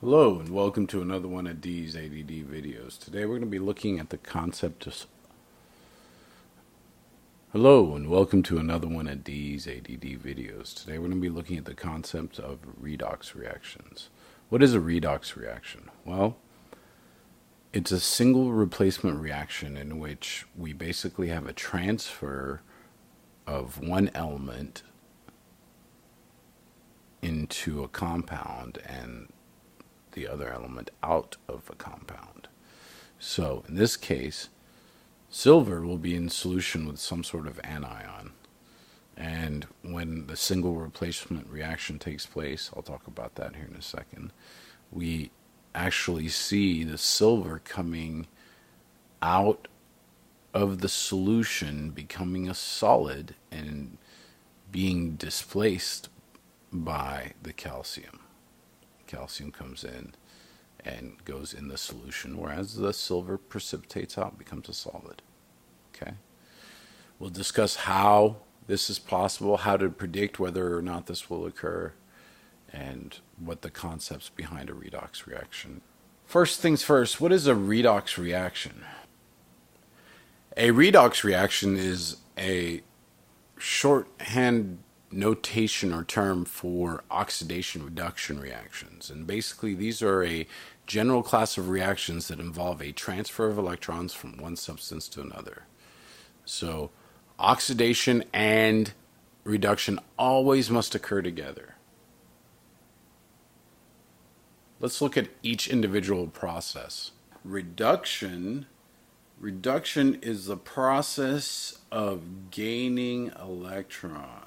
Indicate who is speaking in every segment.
Speaker 1: Hello and welcome to another one of D's ADD videos. Today we're going to be looking at the concept of... Hello and welcome to another one of D's ADD videos. Today we're going to be looking at the concept of redox reactions. What is a redox reaction? Well, it's a single replacement reaction in which we basically have a transfer of one element into a compound and the other element out of a compound. So in this case, silver will be in solution with some sort of anion. And when the single replacement reaction takes place, I'll talk about that here in a second, we actually see the silver coming out of the solution, becoming a solid and being displaced by the calcium. Calcium comes in and goes in the solution, whereas the silver precipitates out, becomes a solid. Okay. We'll discuss how this is possible, how to predict whether or not this will occur, and what the concepts behind a redox reaction. First things first, what is a redox reaction? A redox reaction is a shorthand notation or term for oxidation reduction reactions, and basically these are a general class of reactions that involve a transfer of electrons from one substance to another. So oxidation and reduction always must occur together. Let's look at each individual process. Reduction is the process of gaining electrons.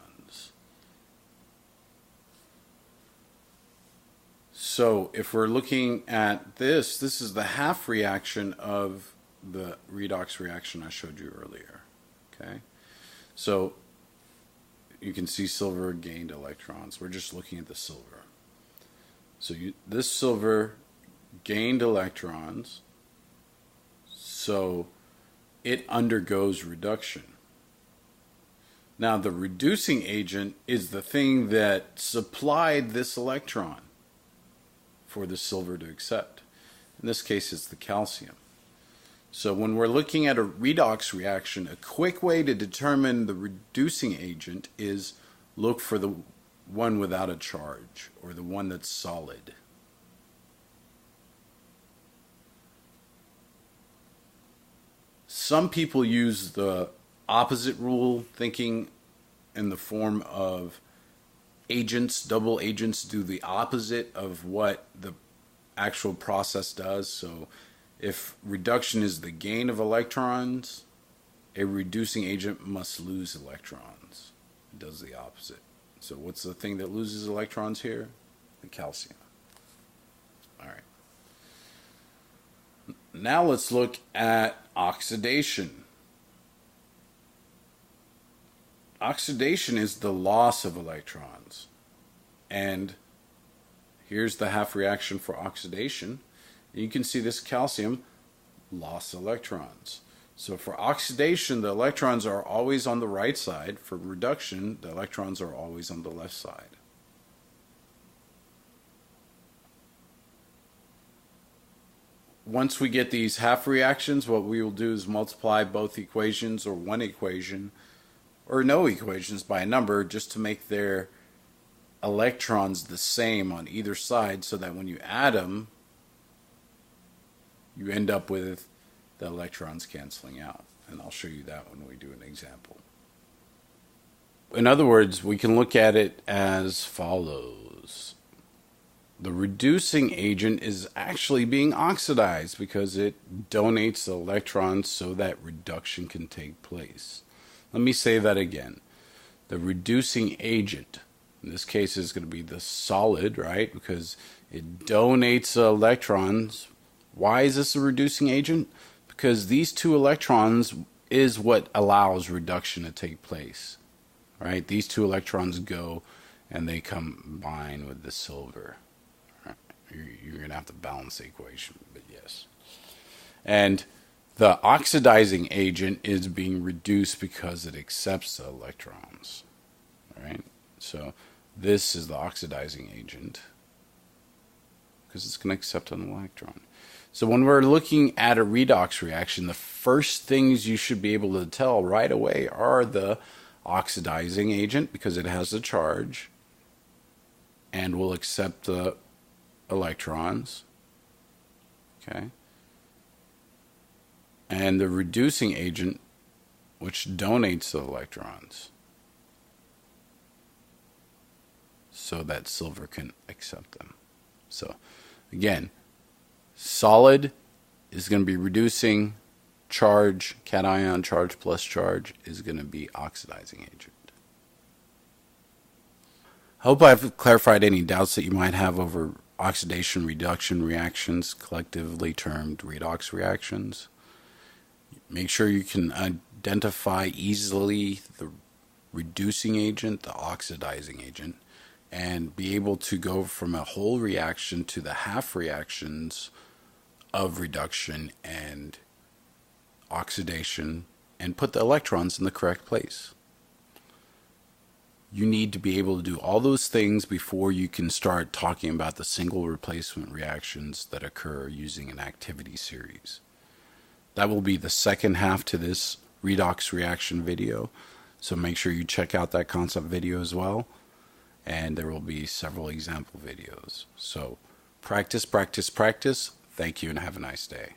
Speaker 1: So if we're looking at this is the half reaction of the redox reaction I showed you earlier. Okay, so you can see silver gained electrons. We're just looking at the silver. So this silver gained electrons, so it undergoes reduction. Now the reducing agent is the thing that supplied this electron for the silver to accept. In this case, it's the calcium. So when we're looking at a redox reaction, a quick way to determine the reducing agent is look for the one without a charge, or the one that's solid. Some people use the opposite rule, thinking in the form of double agents do the opposite of what the actual process does. So if reduction is the gain of electrons, a reducing agent must lose electrons. It does the opposite. So what's the thing that loses electrons here? The calcium. All right. Now let's look at oxidation. Oxidation is the loss of electrons. And here's the half reaction for oxidation. You can see this calcium lost electrons. So for oxidation, the electrons are always on the right side. For reduction, the electrons are always on the left side. Once we get these half reactions, what we will do is multiply both equations, or one equation, or no equations, by a number, just to make their electrons the same on either side, so that when you add them, you end up with the electrons canceling out. And I'll show you that when we do an example. In other words, we can look at it as follows. The reducing agent is actually being oxidized because it donates the electrons so that reduction can take place. Let me say that again. The reducing agent, in this case, is going to be the solid, right? Because it donates electrons. Why is this a reducing agent? Because these two electrons is what allows reduction to take place, right? These two electrons go and they combine with the silver. Right? You're going to have to balance the equation, but yes. And the oxidizing agent is being reduced because it accepts the electrons, right? So this is the oxidizing agent. because it's going to accept an electron. So when we're looking at a redox reaction, the first things you should be able to tell right away are the oxidizing agent, because it has a charge and will accept the electrons. Okay. And the reducing agent, which donates the electrons so that silver can accept them. So again, solid is going to be reducing, charge, cation, charge plus charge is going to be oxidizing agent. I hope I've clarified any doubts that you might have over oxidation reduction reactions, collectively termed redox reactions. Make sure you can identify easily the reducing agent, the oxidizing agent, and be able to go from a whole reaction to the half reactions of reduction and oxidation, and put the electrons in the correct place. You need to be able to do all those things before you can start talking about the single replacement reactions that occur using an activity series. That will be the second half to this redox reaction video, so make sure you check out that concept video as well, and there will be several example videos. So practice, practice, practice. Thank you and have a nice day.